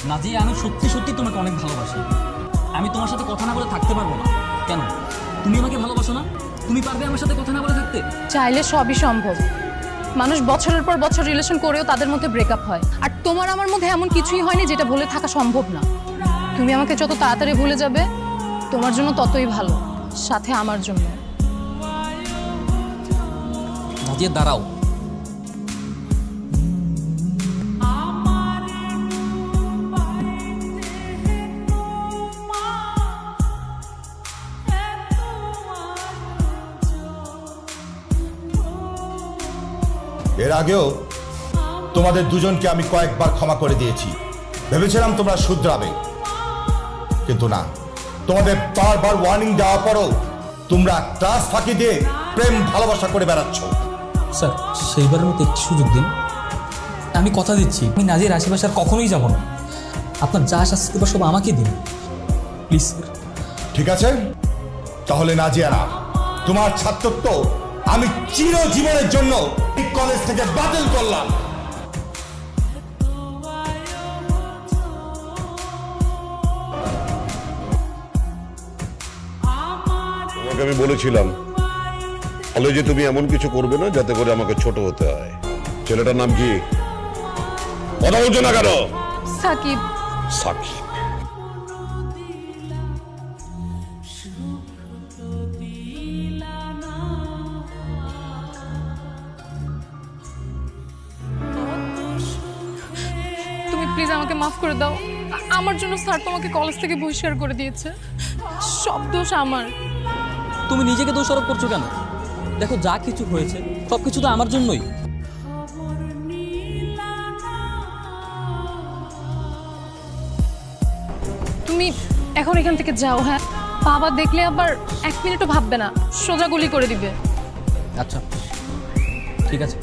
নাজিয়া, আমি সত্যি সত্যি তোমাকে অনেক ভালোবাসি। আমি তোমার সাথে কথা না বলে থাকতে পারবো না। কেন? তুমি আমাকে ভালোবাসো না? তুমি পারবে আমার সাথে কথা না বলে থাকতে? চাইলে সবই সম্ভব। মানুষ বছরের পর বছর রিলেশন করেও তাদের মধ্যে ব্রেকআপ হয়, আর তোমার আমার মধ্যে এমন কিছুই হয়নি যেটা ভুলে থাকা সম্ভব না। তুমি আমাকে যত তাড়াতাড়ি ভুলে যাবে তোমার জন্য ততই ভালো, সাথে আমার জন্য। নাজিয়া দাঁড়াও। এর আগেও তোমাদের দুজনকে আমি কয়েকবার ক্ষমা করে দিয়েছি, ভেবেছিলাম তোমরা শুধরাবে, কিন্তু না। তোমাদের বারবার ওয়ার্নিং দেওয়ার পরও তোমরা ক্লাস ফাঁকি দিয়ে প্রেম ভালোবাসা করে বেড়াচ্ছ। স্যার, সেইবারের মতো একটি সুযোগ দিন। আমি কথা দিচ্ছি, আমি নাজিয়ার আশেপাশে আর কখনোই যাব না। আপনার যা শাস্তি দেবার সব আমাকে দিন, প্লিজ স্যার। ঠিক আছে, তাহলে নাজিয়া না, তোমার ছাত্রত্ব আমি চিরজীবনের জন্য এই কলেজ থেকে বাতিল করলাম। তোমাকে আমি বলেছিলাম কলেজে তুমি এমন কিছু করবে না যাতে করে আমাকে ছোট হতে হয়। ছেলেটার নাম কি? কথা বলছো না কেন? সাকিব। সাকিব। তুমি প্লিজ আমাকে মাফ করে দাও। আমার জন্য স্যার তোমাকে কলেজ থেকে বহিষ্কার করে দিয়েছে। সব দোষ আমার। তুমি নিজেকে দোষারোপ করছো কেন? দেখো, যা কিছু হয়েছে সব কিছু তো আমার জন্যই। তুমি এখন এখান থেকে যাও। হ্যাঁ, বাবা দেখলে আবার এক মিনিটও ভাববে না, সোজা গুলি করে দিবে। আচ্ছা, ঠিক আছে।